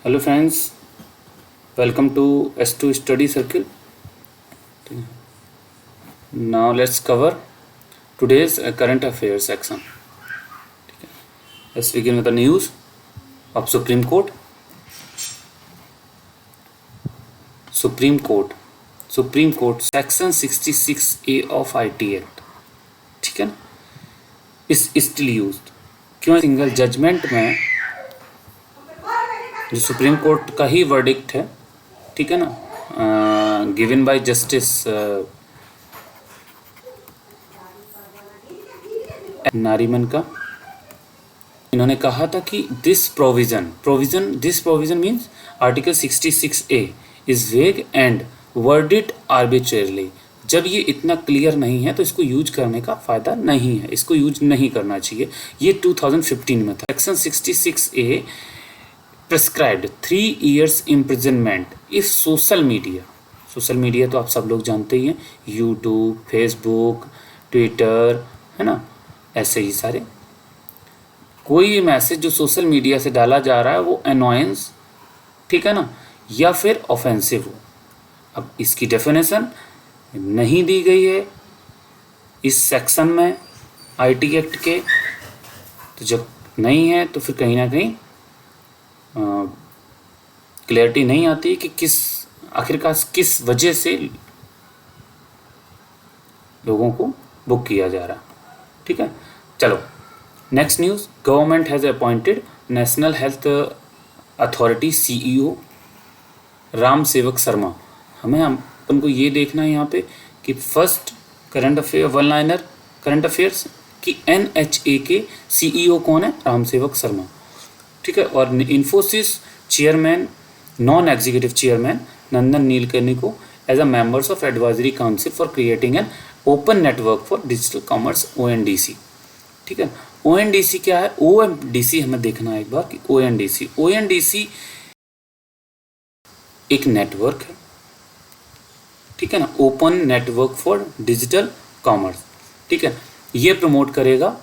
Hello friends, welcome to S2 Study Circle. Now let's cover today's current affairs section. Let's begin with the news of Supreme Court. Supreme Court Section 66A of IT Act, ठीक है ना, is still used. क्यों? Single judgement में जो supreme court का ही verdict है, ठीक है ना, गिवन बाय जस्टिस नारीमन का, इन्होंने कहा था कि this provision means article 66A is vague and worded arbitrarily. जब ये इतना क्लियर नहीं है तो इसको यूज करने का फायदा नहीं है, इसको यूज नहीं करना चाहिए. ये 2015 में था. Section 66A prescribed 3 years imprisonment if social media तो आप सब लोग जानते ही हैं, यूट्यूब, फेसबुक, ट्विटर, है ना, ऐसे ही सारे कोई मैसेज जो सोशल मीडिया से डाला जा रहा है वो अनोयंस, ठीक है ना, या फिर ऑफेंसिव हो. अब इसकी डेफिनेशन नहीं दी गई है इस सेक्शन में आईटी एक्ट के, तो जब नहीं है तो फिर कहीं ना कहीं क्लैरिटी नहीं आती कि आखिरकार किस वजह से लोगों को बुक किया जा रहा. ठीक है, चलो next news. Government has appointed national health authority CEO Ram सेवक शर्मा. हमें अपन को ये देखना है यहाँ पे कि first current affair one liner current affairs कि NHA के CEO कौन है? राम सेवक शर्मा. ठीक है, और Infosys chairman non executive chairman Nandan Nilekani को as a members of advisory council for creating an open network for digital commerce ONDC. ठीक है, ONDC क्या है? ONDC हमें देखना है एक बार कि ONDC एक नेटवर्क है, ठीक है ना, open network for digital commerce. ठीक है, ये प्रमोट करेगा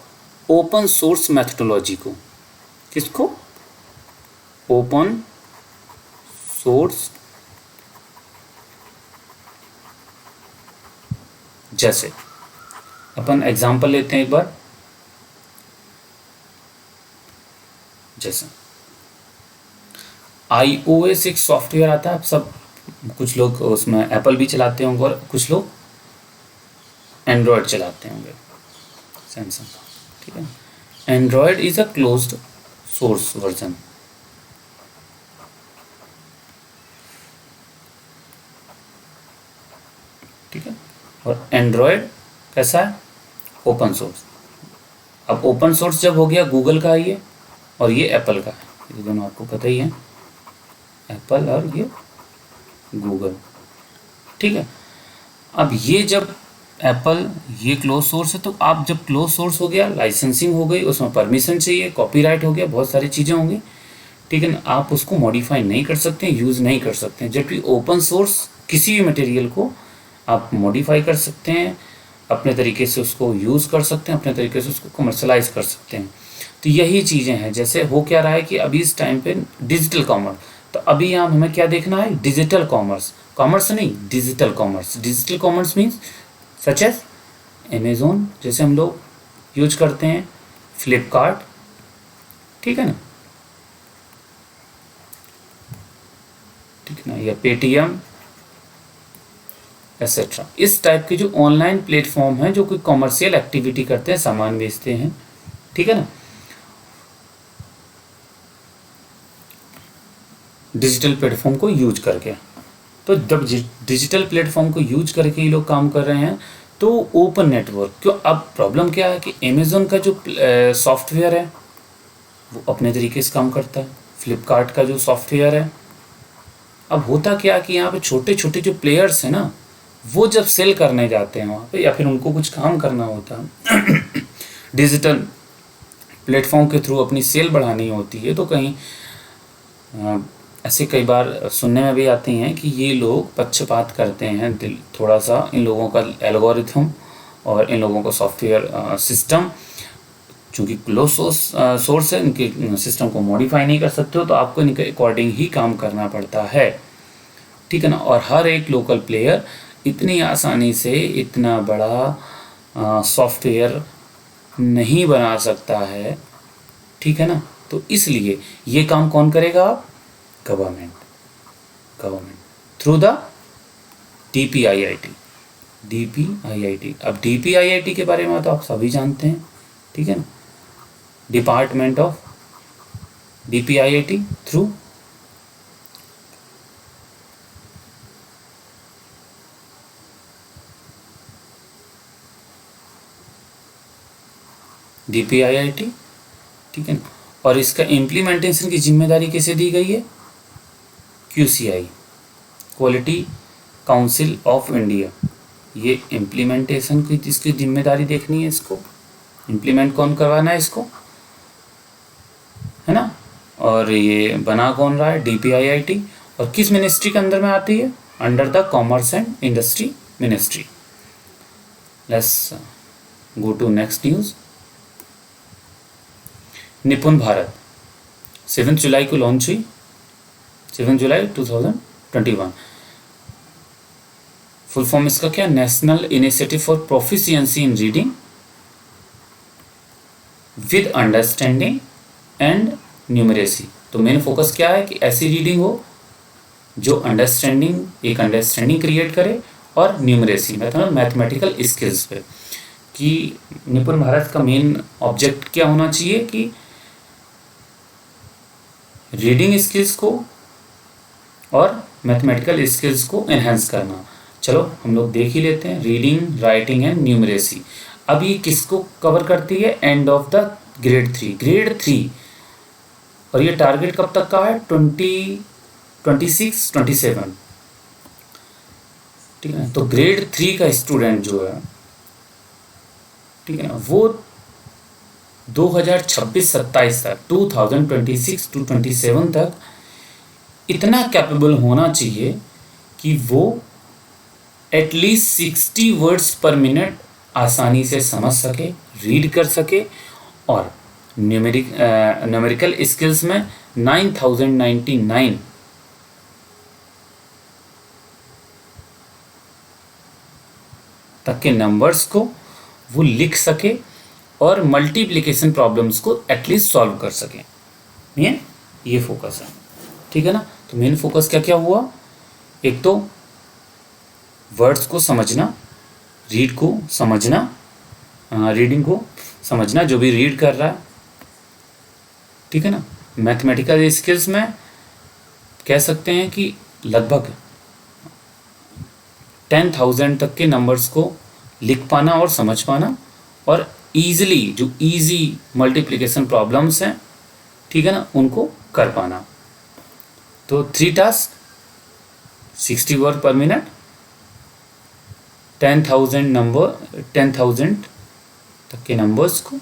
ओपन सोर्स मेथडोलॉजी को. किसको? Open source. जैसे अपन एग्जांपल लेते हैं एक बार, जैसे iOS एक सॉफ्टवेयर आता है. आप सब कुछ लोग उसमें एप्पल भी चलाते होंगे और कुछ लोग एंड्रॉयड चलाते होंगे, सैमसंग. ठीक है, Android is a closed source version. ठीक है, और एंड्रॉयड कैसा है? Open source. अब ओपन सोर्स जब हो गया गूगल का ये और ये एप्पल का है, ये दोनों आपको पता ही है, एप्पल और ये गूगल. ठीक है, अब ये जब एप्पल ये क्लोज सोर्स है, तो आप जब क्लोज सोर्स हो गया, लाइसेंसिंग हो गई, उसमें परमिशन चाहिए, कॉपीराइट हो गया, बहुत सारी चीज़ें होंगी. ठीक है ना, आप उसको मॉडिफाई नहीं कर सकते, यूज़ नहीं कर सकते हैं. जबकि ओपन सोर्स किसी भी मटेरियल को आप मॉडिफाई कर सकते हैं, अपने तरीके से उसको यूज़ कर सकते हैं, अपने तरीके से उसको कमर्शलाइज कर सकते हैं. तो यही चीज़ें हैं. जैसे हो क्या रहा है कि अभी इस टाइम पे डिजिटल कॉमर्स, तो अभी यहाँ हमें क्या देखना है? Digital commerce. कॉमर्स नहीं, digital commerce. Digital commerce means such as Amazon, जैसे हम लोग यूज करते हैं, फ्लिपकार्ट, ठीक है ना, ठीक है ना, या पेटीएम एक्सेट्रा. इस टाइप के जो ऑनलाइन प्लेटफॉर्म हैं जो कोई कॉमर्शियल एक्टिविटी करते हैं, सामान बेचते हैं, ठीक है ना, डिजिटल प्लेटफॉर्म को यूज करके. तो जब डिजिटल प्लेटफॉर्म को यूज करके ये लोग काम कर रहे हैं तो ओपन नेटवर्क क्यों. अब प्रॉब्लम क्या है कि अमेजोन का जो सॉफ्टवेयर है वो अपने तरीके से काम करता है, फ्लिपकार्ट का जो सॉफ्टवेयर है. अब होता क्या कि यहाँ पे छोटे छोटे जो प्लेयर्स हैं ना, वो जब सेल करने जाते हैं वहाँ पे, या फिर उनको कुछ काम करना होता है डिजिटल प्लेटफॉर्म के थ्रू अपनी सेल बढ़ानी होती है, तो कहीं ऐसे कई बार सुनने में भी आती हैं कि ये लोग पक्षपात करते हैं, थोड़ा सा इन लोगों का एल्गोरिथम और इन लोगों का सॉफ्टवेयर सिस्टम चूँकि क्लोज सोर्स है, इनके सिस्टम को मॉडिफाई नहीं कर सकते हो, तो आपको इनके अकॉर्डिंग ही काम करना पड़ता है, ठीक है ना। और हर एक लोकल प्लेयर इतनी आसानी से इतना बड़ा सॉफ्टवेयर नहीं बना सकता है, ठीक है ना। तो इसलिए ये काम कौन करेगा? Government through the DPIIT। अब DPIIT के बारे में तो आप सभी जानते हैं, ठीक है ना। Department of DPIIT through DPIIT, ठीक है ना। और इसका इम्प्लीमेंटेशन की जिम्मेदारी किसे दी गई है? QCI, quality council of India. ये इम्प्लीमेंटेशन की इसकी जिम्मेदारी देखनी है, इसको इम्प्लीमेंट कौन करवाना है इसको, है ना। और ये बना कौन रहा है? DPIIT। और किस मिनिस्ट्री के अंदर में आती है? Under the commerce and industry ministry. Let's go to next news. Nipun Bharat 7 जुलाई को लॉन्च हुई, 7 जुलाई 2021। फुल फॉर्म इसका क्या? National initiative for proficiency in reading with understanding and numeracy. तो मेन फोकस क्या है कि ऐसी रीडिंग हो जो एक अंडरस्टैंडिंग क्रिएट करे और न्यूमरेसी मतलब मैथमेटिकल स्किल्स पे। कि निपुण भारत का मेन ऑब्जेक्ट क्या होना चाहिए कि रीडिंग स्किल्स को और मैथमेटिकल स्किल्स को एनहेंस करना। चलो हम लोग देख ही लेते हैं। Reading, writing and numeracy. अब ये किसको कवर करती है? End of the grade 3। और ये टारगेट कब तक का है? 2026-27, ठीक है। तो ग्रेड 3 का स्टूडेंट जो है, ठीक है ना, वो 2026-27 तक 2026-27 तक इतना कैपेबल होना चाहिए कि वो एटलीस्ट 60 वर्ड्स पर मिनट आसानी से समझ सके, रीड कर सके, और न्यूमेरिकल स्किल्स में 9099 तक के नंबर्स को वो लिख सके और मल्टीप्लिकेशन प्रॉब्लम्स को एटलीस्ट सॉल्व कर सके। ये फोकस है, ठीक है ना। तो मेन फोकस क्या क्या हुआ? एक तो वर्ड्स को समझना, रीडिंग को समझना जो भी रीड कर रहा है, ठीक है ना। मैथमेटिकल स्किल्स में कह सकते हैं कि लगभग 10,000 तक के नंबर्स को लिख पाना और समझ पाना, और ईजिली जो ईजी मल्टीप्लिकेशन प्रॉब्लम्स हैं, ठीक है ना, उनको कर पाना। तो 3 टास्क, 60 वर्ड पर मिनट, 10,000 तक के नंबर्स को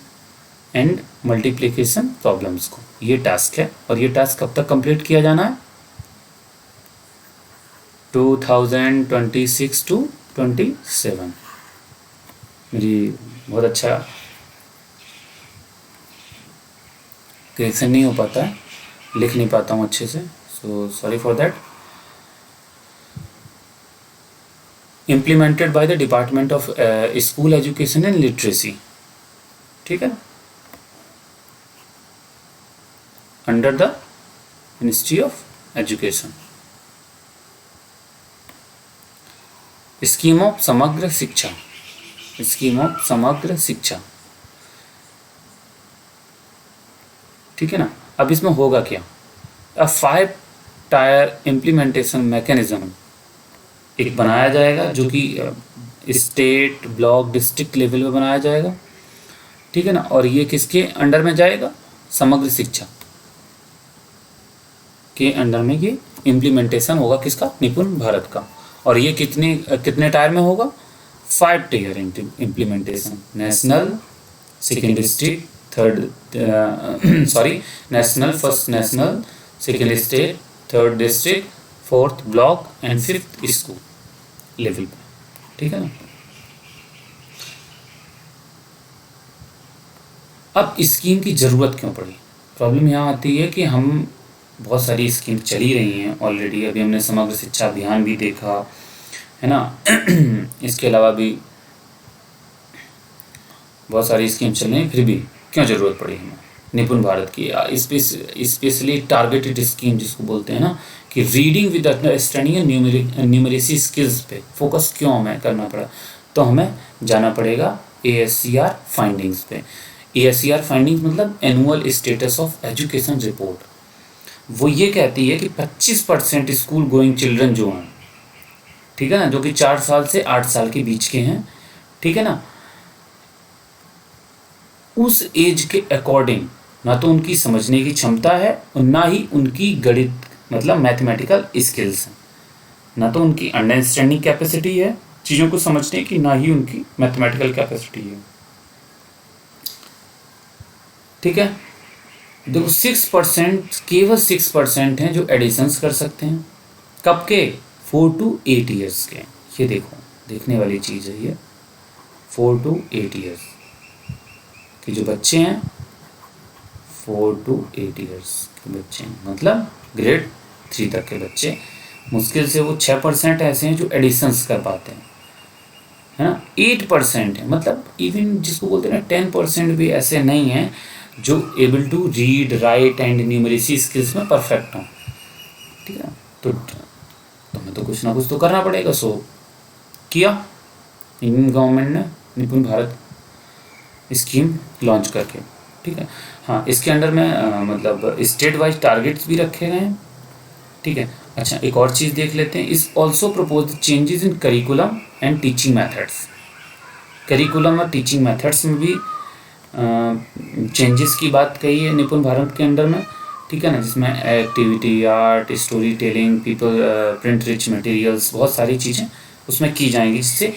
एंड मल्टीप्लिकेशन प्रॉब्लम्स को, ये टास्क है। और ये टास्क कब तक कंप्लीट किया जाना है? 2026-27। मेरी बहुत अच्छा करेक्शन नहीं हो पाता है, लिख नहीं पाता हूँ अच्छे से, so sorry for that. Implemented by the department of school education and literacy, ठीक है, under the ministry of education. Scheme of समग्र शिक्षा, ठीक है ना। अब इसमें होगा क्या? 5 टायर इम्प्लीमेंटेशन मैकेनिज्म एक बनाया जाएगा, जो कि स्टेट, ब्लॉक, डिस्ट्रिक्ट लेवल पे बनाया जाएगा, ठीक है ना। और ये किसके अंडर में जाएगा? समग्र शिक्षा के अंडर में ये इम्प्लीमेंटेशन होगा। किसका? निपुण भारत का। और ये कितने टायर में होगा? 5 tyre implementation. National, second district, national, first national, second state, third district, fourth block and 5th school level पे, ठीक है ना। अब स्कीम की ज़रूरत क्यों पड़ी? प्रॉब्लम यहाँ आती है कि हम बहुत सारी स्कीम चली रही हैं ऑलरेडी। अभी हमने समग्र शिक्षा अभियान भी देखा है ना। इसके अलावा भी बहुत सारी स्कीम चल रही हैं, फिर भी क्यों ज़रूरत पड़ी हमें निपुण भारत की? स्पेशली टारगेटेड स्कीम जिसको बोलते हैं ना, कि reading with understanding and numeracy skills पे फोकस क्यों हमें करना पड़ा? तो हमें जाना पड़ेगा ASCR फाइंडिंग्स पे। ASCR फाइंडिंग्स मतलब annual status of education report. वो ये कहती है कि 25% स्कूल गोइंग चिल्ड्रन जो हैं, ठीक है ना, जो कि 4 साल से 8 साल के बीच के हैं, ठीक है ना, उस एज के अकॉर्डिंग ना तो उनकी समझने की क्षमता है और ना ही उनकी गणित मतलब मैथमेटिकल स्किल्स हैं। ना तो उनकी अंडरस्टैंडिंग कैपेसिटी है चीज़ों को समझने की, ना ही उनकी मैथमेटिकल कैपेसिटी है, ठीक है। देखो 6%, केवल 6% हैं जो एडिशंस कर सकते हैं। कब के? 4 to 8 ईयर्स के। ये देखो, देखने वाली चीज़ है ये। 4 to 8 ईयर्स के जो बच्चे हैं, 4 to 8 ईयर्स के बच्चे हैं, मतलब ग्रेड 3 तक के बच्चे। मुश्किल से वो 6% ऐसे हैं जो एडिशंस कर पाते हैं, है ना। 8% है, मतलब इवन जिसको बोलते हैं ना 10% भी ऐसे नहीं हैं जो able to read write and numeracy skills में परफेक्ट हों, ठीक है। तो हमें तो कुछ ना कुछ तो करना पड़ेगा। सो किया इंडियन गवर्नमेंट ने निपुण भारत स्कीम लॉन्च करके, ठीक है। हाँ, इसके अंडर में मतलब स्टेट वाइज टारगेट्स भी रखे गए हैं, ठीक है। अच्छा, एक और चीज़ देख लेते हैं। इस also propose changes in curriculum and teaching methods. Curriculum और टीचिंग मेथड्स में भी चेंजेस की बात कही है निपुण भारत के अंडर में, ठीक है ना, जिसमें activity, art, story telling, people print rich materials, बहुत सारी चीज़ें उसमें की जाएंगी, जिससे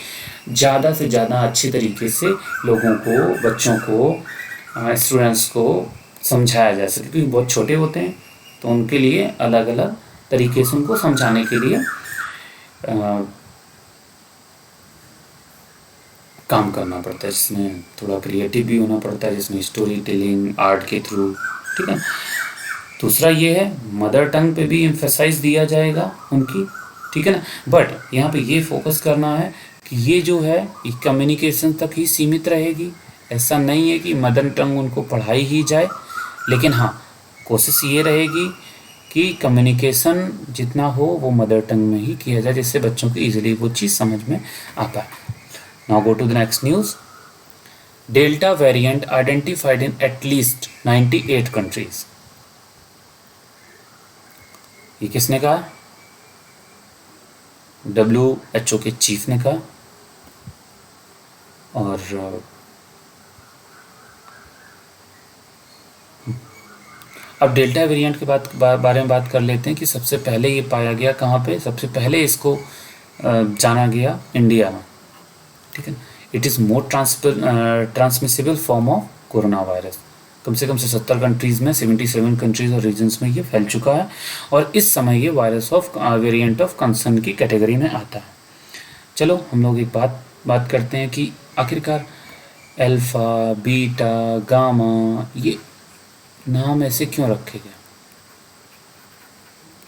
ज़्यादा से ज़्यादा अच्छे तरीके से लोगों को, बच्चों को, स्टूडेंट्स को समझाया जा सके। क्योंकि बहुत छोटे होते हैं तो उनके लिए अलग अलग तरीके से उनको समझाने के लिए काम करना पड़ता है, जिसमें थोड़ा क्रिएटिव भी होना पड़ता है, जिसमें स्टोरी टेलिंग, आर्ट के थ्रू, ठीक है। दूसरा ये है, मदर टंग पे भी एम्फेसाइज दिया जाएगा उनकी, ठीक है ना। बट यहाँ पे ये फोकस करना है कि ये जो है ये कम्युनिकेशन तक ही सीमित रहेगी। ऐसा नहीं है कि मदर टंग उनको पढ़ाई ही जाए, लेकिन हाँ, कोशिश ये रहेगी कि कम्युनिकेशन जितना हो वो मदर टंग में ही किया जाए, जिससे बच्चों को ईजिली वो चीज़ समझ में आ पाए। Now go to the next news. Delta variant identified in at least 98 countries. ये किसने कहा? WHO के चीफ ने कहा। और अब डेल्टा वेरिएंट के बारे में बात कर लेते हैं कि सबसे पहले ये पाया गया कहाँ पे। सबसे पहले इसको जाना गया इंडिया में, ठीक है। It is more transmissible form of corona virus. कम से कम 70 कंट्रीज़ में, 77 कंट्रीज़ और रीजन्स में ये फैल चुका है, और इस समय ये virus of variant of concern की कैटेगरी में आता है। चलो हम लोग एक बात करते हैं कि आखिरकार अल्फ़ा, बीटा, गामा, ये नाम ऐसे क्यों रखे गए?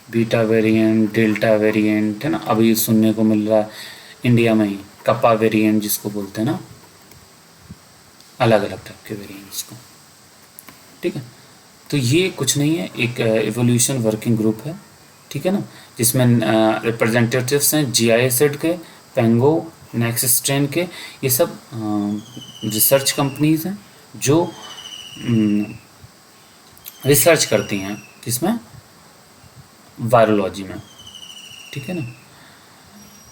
बीटा वेरिएंट, डेल्टा वेरिएंट, है ना। अभी सुनने को मिल रहा है इंडिया में ही कपा वेरिएंट जिसको बोलते हैं ना, अलग अलग टाइप के वेरिएंट्स को, ठीक है। तो ये कुछ नहीं है, एक एवोल्यूशन वर्किंग ग्रुप है, ठीक है ना, जिसमें रिप्रेजेंटेटिव्स हैं GIZ के, पेंगो, नेक्स्ट स्ट्रेन के। ये सब रिसर्च कंपनीज हैं जो रिसर्च करती हैं किसमें? वायरोलॉजी में, ठीक है ना।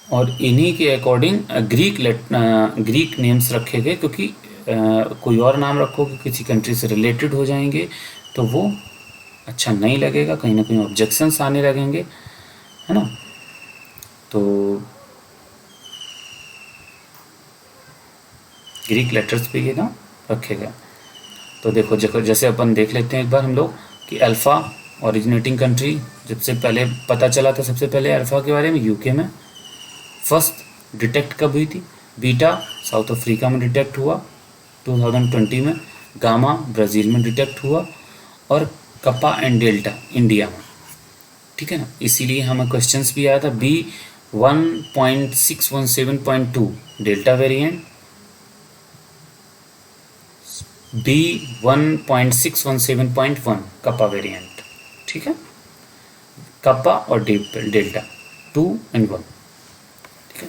और इन्हीं के अकॉर्डिंग ग्रीक नेम्स रखे गए, क्योंकि कोई और नाम रखोगे किसी कंट्री से रिलेटेड हो जाएंगे तो वो अच्छा नहीं लगेगा, कहीं ना कहीं ऑब्जेक्शंस आने लगेंगे, है ना। तो ग्रीक लेटर्स पे ये नाम रखे गए। तो देखो, जैसे अपन देख लेते हैं एक बार हम लोग कि अल्फ़ा ओरिजिनेटिंग कंट्री, जब से पहले पता चला था सबसे पहले अल्फ़ा के बारे में UK में फर्स्ट डिटेक्ट कब हुई थी। बीटा साउथ अफ्रीका में डिटेक्ट हुआ 2020 में। गामा ब्राज़ील में डिटेक्ट हुआ और कप्पा एंड डेल्टा इंडिया में, ठीक है ना। इसीलिए हमें क्वेश्चंस भी आया था B 1.617.2 delta variant, B 1.617.1 kappa variant, ठीक है। कप्पा और डेल्टा 2 and 1, ठीक है।